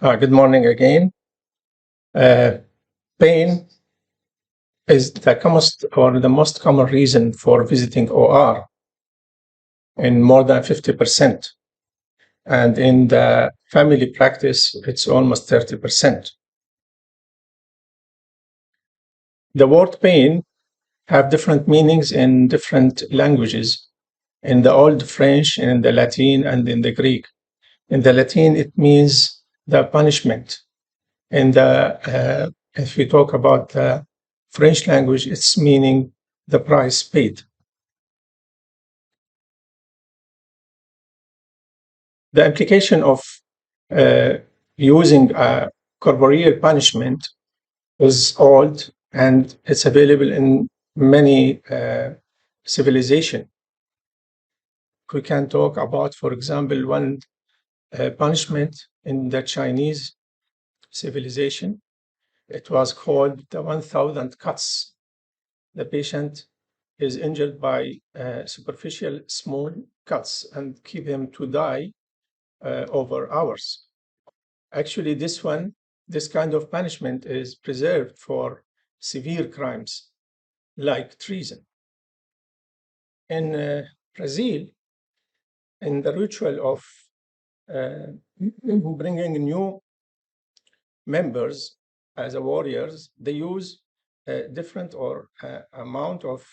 Good morning again. Uh, Pain is the most common reason for visiting OR in more than 50%. And in the family practice, it's almost 30%. The word pain have different meanings in different languages, in the Old French, in the Latin, and in the Greek. In the Latin, it means the punishment. If we talk about the French language, it's meaning the price paid. The implication of uh, using a corporeal punishment is old and it's available in many civilizations. We can talk about, for example, one punishment in the Chinese civilization. It was called the 1,000 cuts. The patient is injured by superficial small cuts and keep him to die over hours. Actually, this kind of punishment is preserved for severe crimes like treason. In Brazil, in the ritual of bringing new members as a warriors, they use different or amount of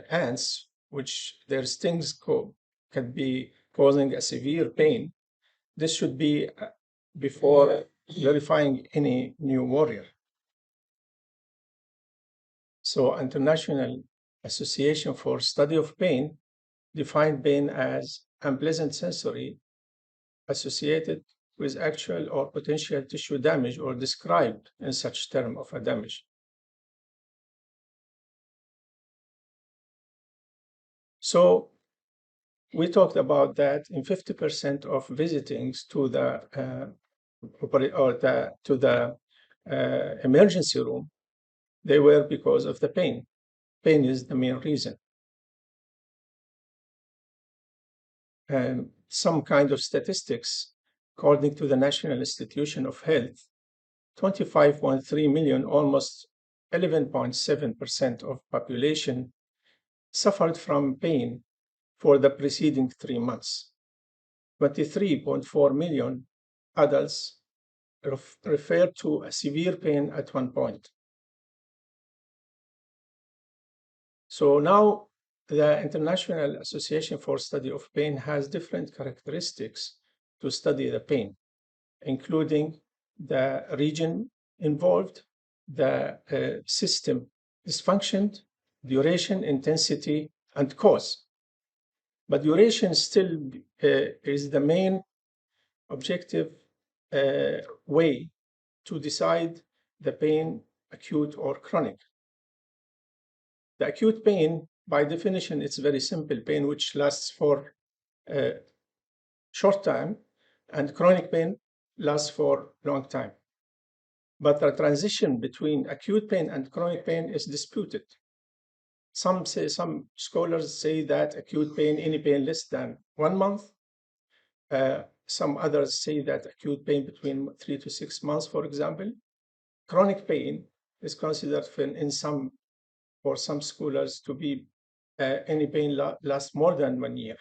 ants, which their stings can be causing a severe pain. This should be before glorifying any new warrior. So, International Association for Study of Pain defined pain as unpleasant sensory associated with actual or potential tissue damage or described in such term of a damage. So we talked about that in 50% of visitings to the emergency room, they were because of the pain. Pain is the main reason. Some kind of statistics, according to the National Institution of Health, 25.3 million, almost 11.7% of population suffered from pain for the preceding 3 months. 23.4 million adults referred to a severe pain at one point. So now the International Association for Study of Pain has different characteristics to study the pain, including the region involved, the system dysfunction, duration, intensity, and cause. But duration still is the main objective way to decide the pain, acute or chronic. The acute pain, by definition, it's very simple pain which lasts for a short time, and chronic pain lasts for long time. But the transition between acute pain and chronic pain is disputed. Some scholars say that acute pain, any pain less than 1 month. Some others say that acute pain between 3 to 6 months, for example. Chronic pain is considered for some scholars to be any pain lasts more than 1 year.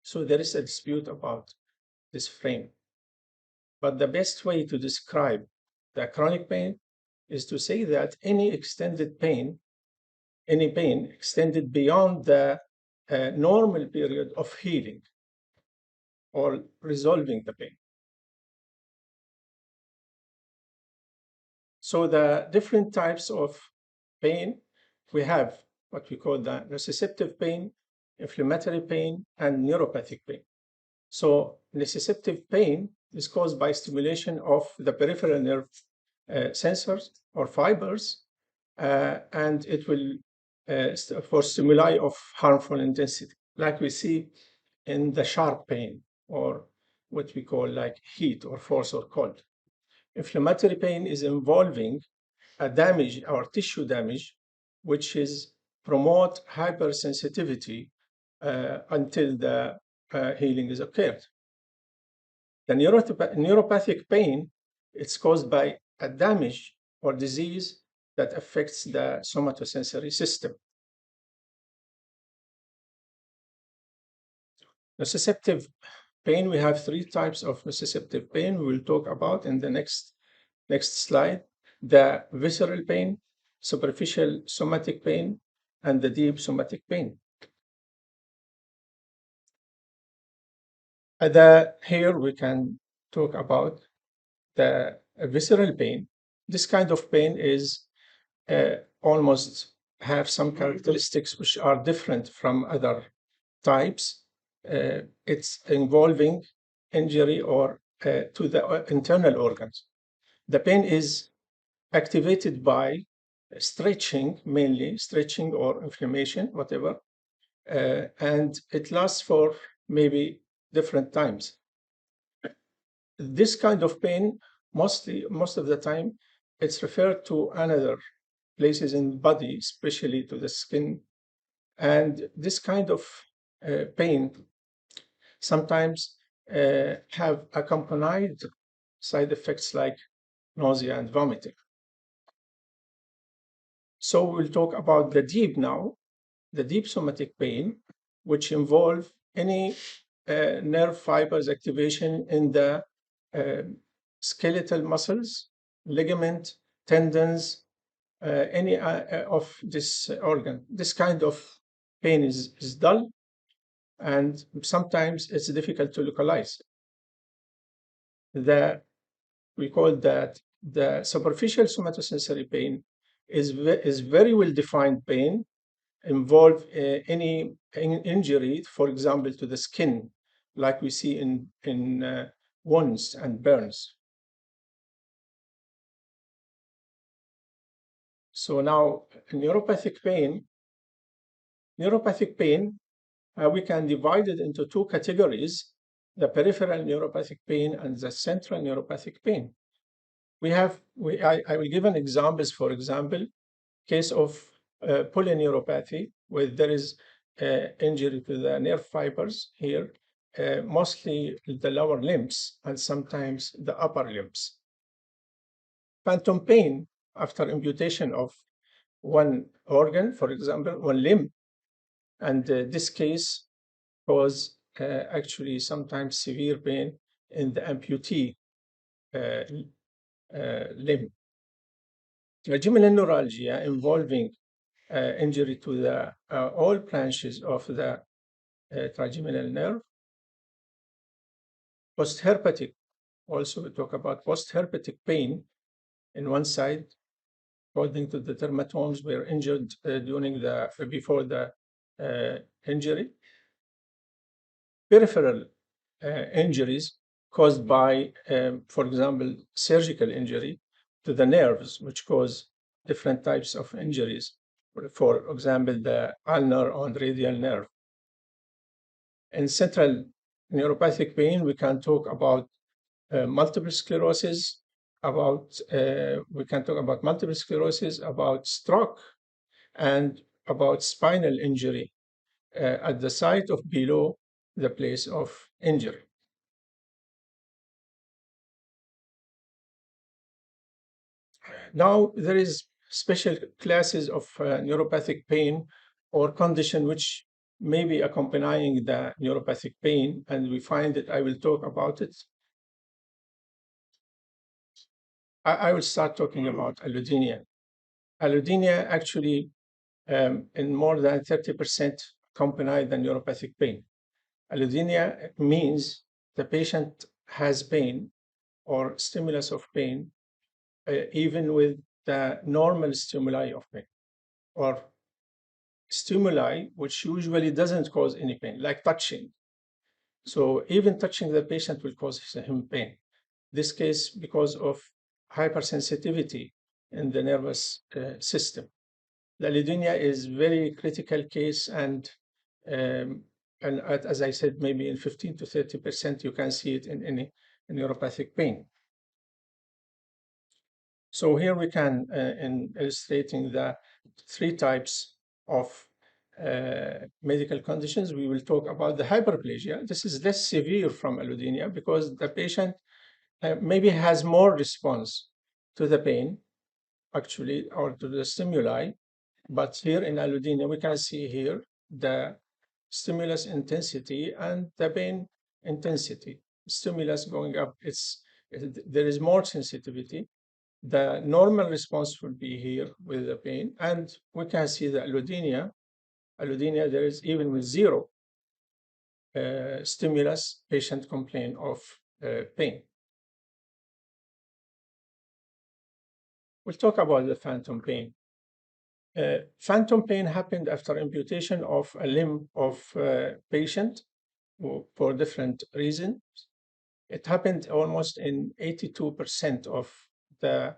So there is a dispute about this frame. But the best way to describe the chronic pain is to say that any pain extended beyond the normal period of healing or resolving the pain. So the different types of pain, we have what we call the nociceptive pain, inflammatory pain, and neuropathic pain. So nociceptive pain is caused by stimulation of the peripheral nerve sensors or fibers, and it will for stimuli of harmful intensity, like we see in the sharp pain or what we call like heat or force or cold. Inflammatory pain is involving a damage or tissue damage, which is promote hypersensitivity until the healing is occurred. The neuropathic pain, it's caused by a damage or disease that affects the somatosensory system. Nociceptive pain, we have three types of nociceptive pain we will talk about in the next slide. The visceral pain, superficial somatic pain, and the deep somatic pain. Here we can talk about the visceral pain. This kind of pain is almost have some characteristics which are different from other types. It's involving injury or to the internal organs. The pain is activated by stretching, mainly stretching or inflammation, whatever, and it lasts for maybe different times. This kind of pain, most of the time, it's referred to another places in the body, especially to the skin. And this kind of pain sometimes have accompanied side effects like nausea and vomiting. So we'll talk about the deep now, the deep somatic pain, which involve any nerve fibers activation in the uh, skeletal muscles, ligament, tendons, any of this organ. This kind of pain is dull, and sometimes it's difficult to localize. We call that the superficial somatosensory pain is very well defined pain, involve any injury, for example, to the skin, like we see in wounds and burns. So now, neuropathic pain, we can divide it into two categories: the peripheral neuropathic pain and the central neuropathic pain. I will give an examples. For example, case of polyneuropathy, where there is injury to the nerve fibers here, mostly the lower limbs and sometimes the upper limbs. Phantom pain after amputation of one organ, for example, one limb, and this case cause actually sometimes severe pain in the amputee uh, limb. Trigeminal neuralgia involving injury to the all branches of the trigeminal nerve. Postherpetic, also we talk about postherpetic pain in one side, according to the dermatomes were injured before the injury. Peripheral injuries caused by, for example, surgical injury to the nerves, which cause different types of injuries. For example, the ulnar and radial nerve. In central neuropathic pain, we can talk about multiple sclerosis, about stroke, and about spinal injury at the site of below the place of injury. Now, there is special classes of neuropathic pain or condition which may be accompanying the neuropathic pain, and we find that I will talk about it. I will start talking about allodynia. Allodynia actually, in more than 30% accompany the neuropathic pain. Allodynia means the patient has pain or stimulus of pain, even with the normal stimuli of pain, or stimuli which usually doesn't cause any pain, like touching. So even touching the patient will cause him pain. This case because of hypersensitivity in the nervous system. The allodynia is very critical case, and as I said, maybe in 15 to 30% you can see it in any neuropathic pain. So here we can, in illustrating the three types of medical conditions, we will talk about the hyperplasia. This is less severe from allodynia because the patient maybe has more response to the pain, actually, or to the stimuli. But here in allodynia, we can see here the stimulus intensity and the pain intensity. Stimulus going up, there is more sensitivity. The normal response will be here with the pain, and we can see the allodynia. Allodynia, there is even with zero stimulus, patient complain of pain. We'll talk about the phantom pain. Phantom pain happened after amputation of a limb of patient for different reasons. It happened almost in 82% of the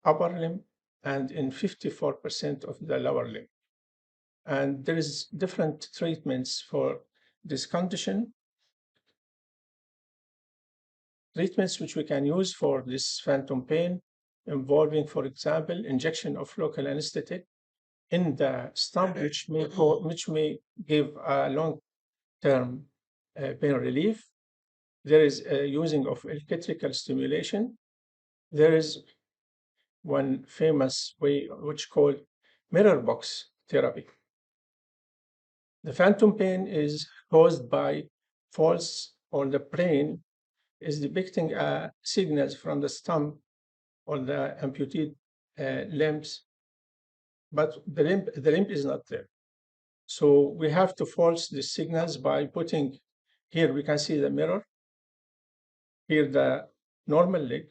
upper limb and in 54% of the lower limb. And there is different treatments for this condition. Treatments which we can use for this phantom pain involving, for example, injection of local anesthetic in the stomach, which may give a long-term pain relief. There is using of electrical stimulation. There is one famous way which called mirror box therapy. The phantom pain is caused by false, or the brain is depicting signals from the stump or the amputated limbs, but the limb is not there. So we have to false the signals by putting, here we can see the mirror, here the normal leg,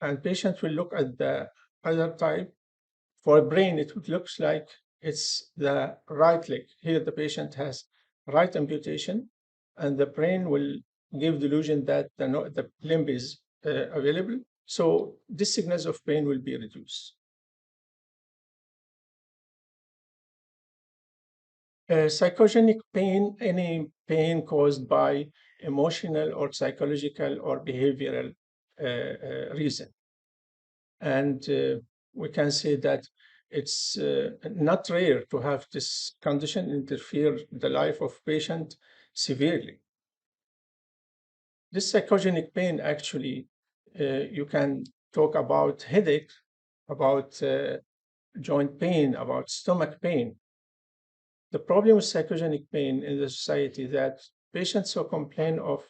and patient will look at the other type. For a brain, it looks like it's the right leg. Here the patient has right amputation, and the brain will give delusion that the limb is available. So these signals of pain will be reduced. Psychogenic pain, any pain caused by emotional or psychological or behavioral reason. And we can say that it's not rare to have this condition interfere the life of patient severely. This psychogenic pain, actually, you can talk about headache, about joint pain, about stomach pain. The problem with psychogenic pain in the society that patients who complain of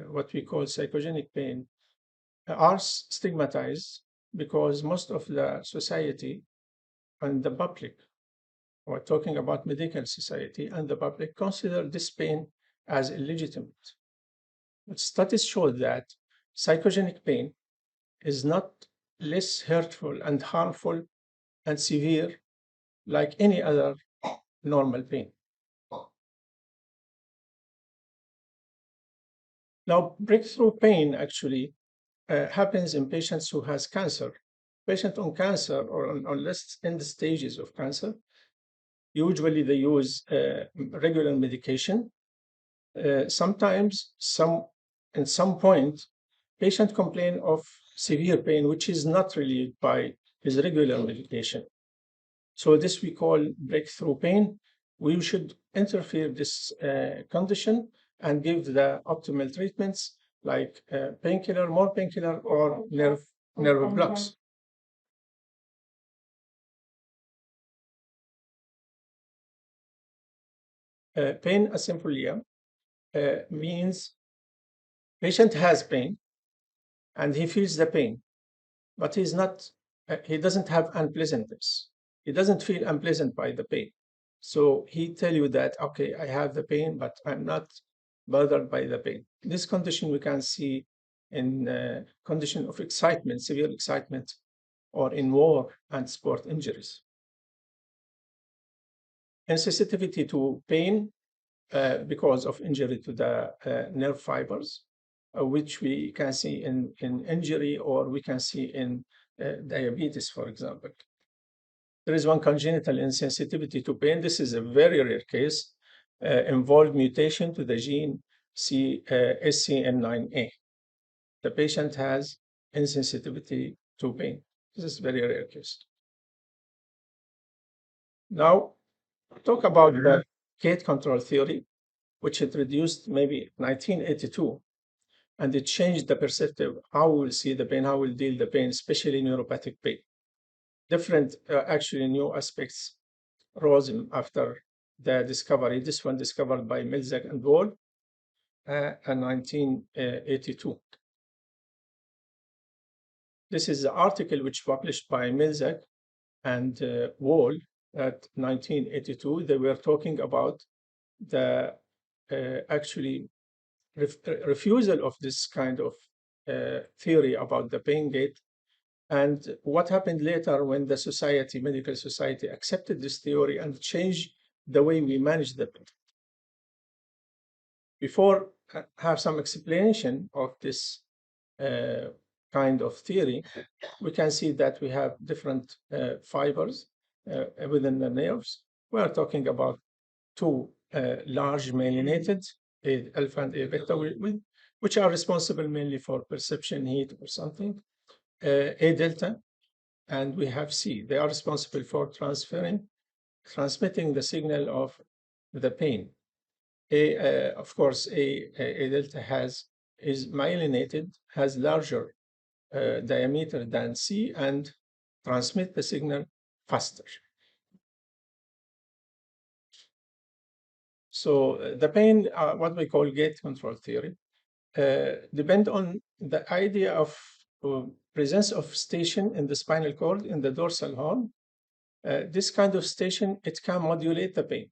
what we call psychogenic pain are stigmatized because most of the society and the public, we're talking about medical society and the public, consider this pain as illegitimate. But studies show that psychogenic pain is not less hurtful and harmful and severe like any other normal pain. Now, breakthrough pain actually happens in patients who has cancer. Patient on cancer or on less end stages of cancer, usually they use regular medication. Sometimes at some point, patient complain of severe pain, which is not relieved by his regular medication. So this we call breakthrough pain. We should interfere this condition and give the optimal treatments like painkiller, more painkiller, or nerve blocks. Pain asympholia means patient has pain and he feels the pain, but he doesn't have unpleasantness. He doesn't feel unpleasant by the pain. So he tell you that, okay, I have the pain, but I'm not bothered by the pain. This condition we can see in condition of excitement, severe excitement, or in war and sport injuries. Insensitivity to pain because of injury to the nerve fibers, which we can see in injury, or we can see in diabetes, for example. There is one congenital insensitivity to pain. This is a very rare case, involved mutation to the gene SCN9A. The patient has insensitivity to pain. This is a very rare case. Now, talk about the gate control theory, which introduced maybe 1982, and it changed the perspective how we will see the pain, how we'll deal the pain, especially neuropathic pain. Different, actually, new aspects rose after the discovery. This one discovered by Milzak and Wall in 1982. This is the article which published by Milzak and Wall at 1982. They were talking about the actually refusal of this kind of theory about the pain gate, and what happened later when the society, medical society, accepted this theory and changed the way we manage the pain. Before I have some explanation of this kind of theory, we can see that we have different fibers within the nerves. We are talking about two large myelinated, A alpha and A beta, which are responsible mainly for perception, heat, or something. A delta, and we have C. They are responsible for transmitting the signal of the pain. Of course, A delta is myelinated, has larger diameter than C, and transmit the signal faster. So the pain, what we call gate control theory, depend on the idea of presence of station in the spinal cord in the dorsal horn. This kind of station, it can modulate the pain.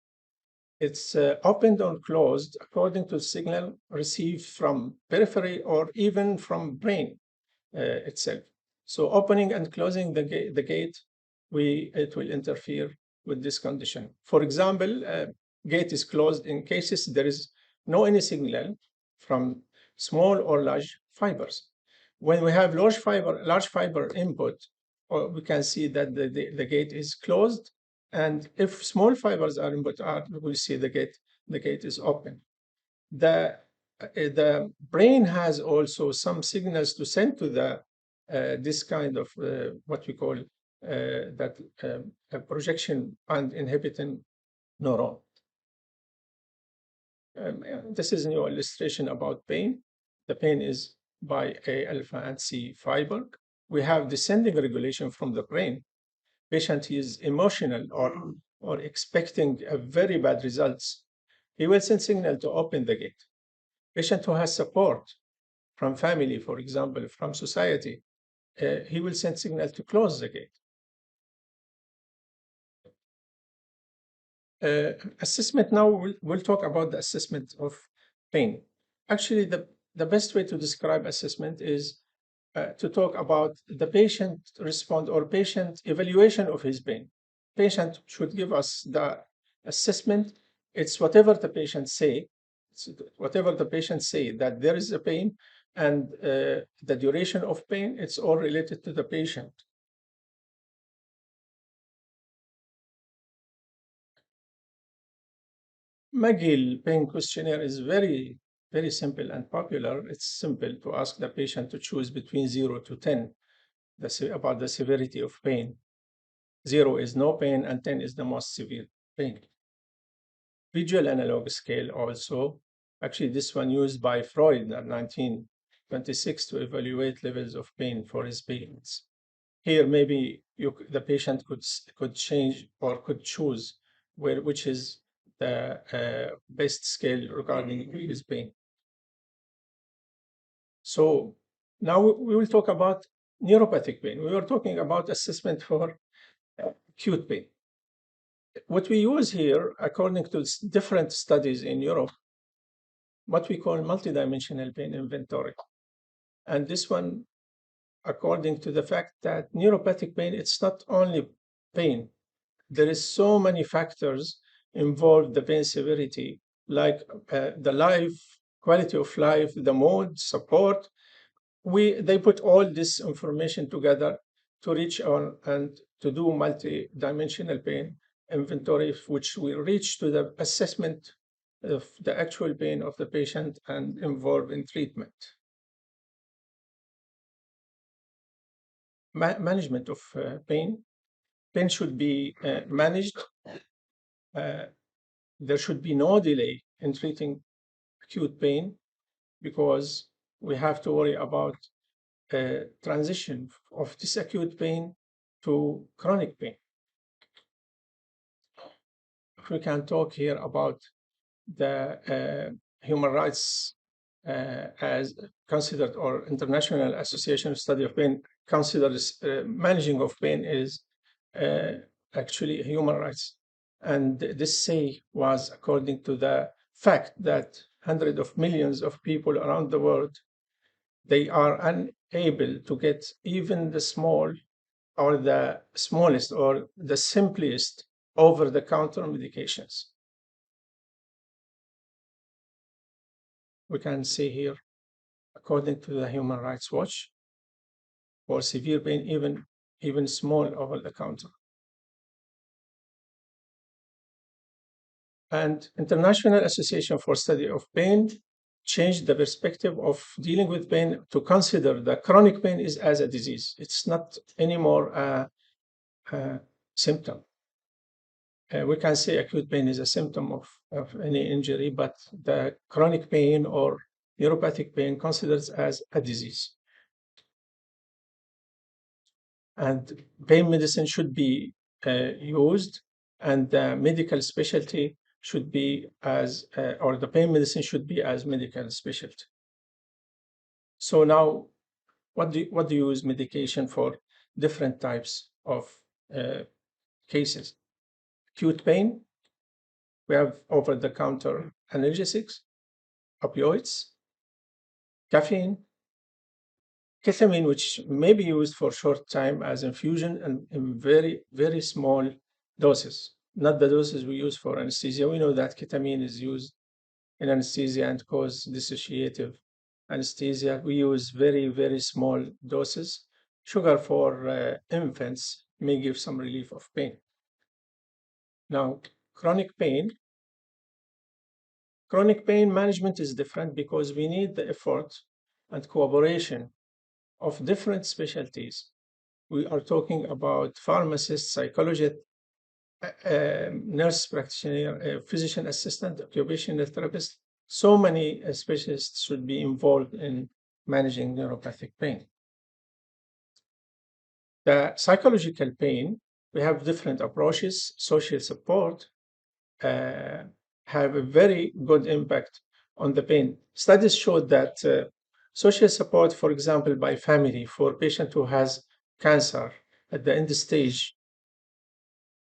It's opened or closed according to the signal received from periphery or even from brain itself. So opening and closing the gate, it will interfere with this condition. For example, gate is closed in cases there is no any signal from small or large fibers. When we have large fiber input, we can see that the gate is closed, and if small fibers are input, we will see the gate is open. The brain has also some signals to send to the this kind of what we call that projection and inhibiting neuron. This is a new illustration about pain. The pain is by A alpha and C fiber. We have descending regulation from the brain. Patient is emotional or expecting a very bad results. He will send signal to open the gate. Patient who has support from family, for example, from society, he will send signal to close the gate. Assessment now, we'll talk about the assessment of pain. Actually, the best way to describe assessment is to talk about the patient response or patient evaluation of his pain. Patient should give us the assessment. It's whatever the patient say, that there is a pain, and the duration of pain, it's all related to the patient. McGill pain questionnaire is very, very simple and popular. It's simple to ask the patient to choose between 0 to 10 about the severity of pain. 0 is no pain, and 10 is the most severe pain. Visual analog scale also. Actually, this one used by Freud in 1926 to evaluate levels of pain for his patients. Here, maybe the patient could change or could choose which is the best scale regarding his pain. So now we will talk about neuropathic pain. We were talking about assessment for acute pain. What we use here, according to different studies in Europe, what we call multidimensional pain inventory. And this one, according to the fact that neuropathic pain, it's not only pain. There is so many factors involved the pain severity, like the quality of life, the mood, support. They put all this information together to reach on and to do multi-dimensional pain inventory, which will reach to the assessment of the actual pain of the patient and involve in treatment. Management of pain. pain should be managed. Uh, there should be no delay in treating acute pain because we have to worry about transition of this acute pain to chronic pain. If we can talk here about the human rights as considered, or International Association of Study of Pain considers managing of pain is uh, actually human rights. And this say was according to the fact that hundreds of millions of people around the world, they are unable to get even the small or the smallest or the simplest over-the-counter medications. We can see here, according to the Human Rights Watch, for severe pain, even small over-the-counter. And International Association for Study of Pain changed the perspective of dealing with pain to consider that chronic pain is as a disease. It's not anymore a symptom. We can say acute pain is a symptom of any injury, but the chronic pain or neuropathic pain considered as a disease. And pain medicine should be used, and the medical specialty should be as, or the pain medicine should be as medical specialty. So now, what do you use medication for different types of cases? Acute pain, we have over-the-counter analgesics, opioids, caffeine, ketamine, which may be used for short time as infusion and in very, very small doses, not the doses we use for anesthesia. We know that ketamine is used in anesthesia and cause dissociative anesthesia. We use very, very small doses. Sugar for infants may give some relief of pain. Now, chronic pain. Chronic pain management is different because we need the effort and cooperation of different specialties. We are talking about pharmacists, psychologists, nurse practitioner, physician assistant, occupational therapist. So many specialists should be involved in managing neuropathic pain. The psychological pain, we have different approaches. Social support have a very good impact on the pain. Studies showed that social support, for example, by family for patient who has cancer at the end stage,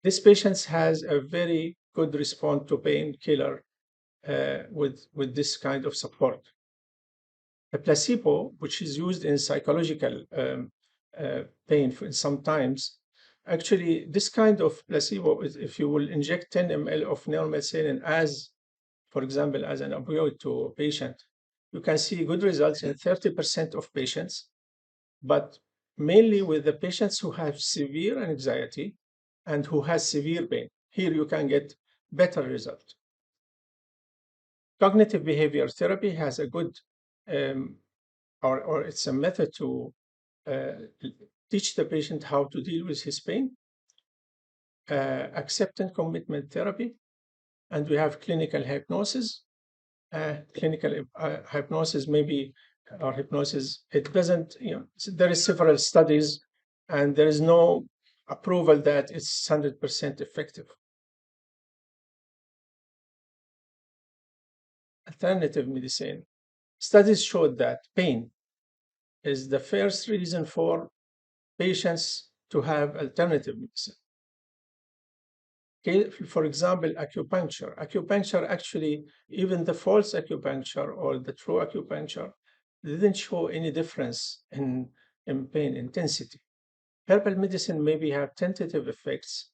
this patient has a very good response to painkiller with this kind of support. A placebo, which is used in psychological pain sometimes, actually, this kind of placebo, if you will inject 10 ml of neuromethylene as, for example, as an opioid to a patient, you can see good results in 30% of patients, but mainly with the patients who have severe anxiety and who has severe pain. Here you can get better result. Cognitive behavior therapy has a good, or it's a method to teach the patient how to deal with his pain. Acceptance commitment therapy, and we have clinical hypnosis. Clinical hypnosis maybe, or hypnosis, it doesn't, there is several studies and there is no approval that it's 100% effective. Alternative medicine. Studies showed that pain is the first reason for patients to have alternative medicine. Okay, for example, acupuncture. Acupuncture actually, even the false acupuncture or the true acupuncture, didn't show any difference in pain intensity. Herbal medicine maybe have tentative effects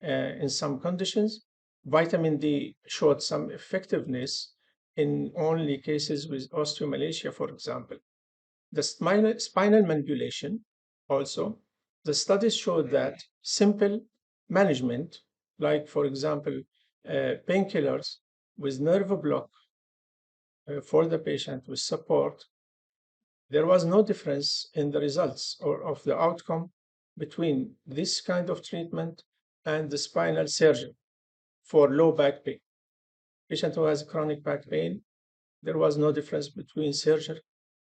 in some conditions. Vitamin D showed some effectiveness in only cases with osteomalacia, for example. The spinal manipulation also, the studies showed that simple management, like for example, painkillers with nerve block for the patient with support, there was no difference in the results or of the outcome between this kind of treatment and the spinal surgery for low back pain. Patient who has chronic back pain, there was no difference between surgery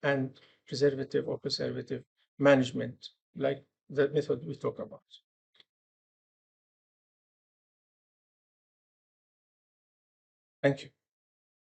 and preservative or conservative management, like the method we talk about. Thank you.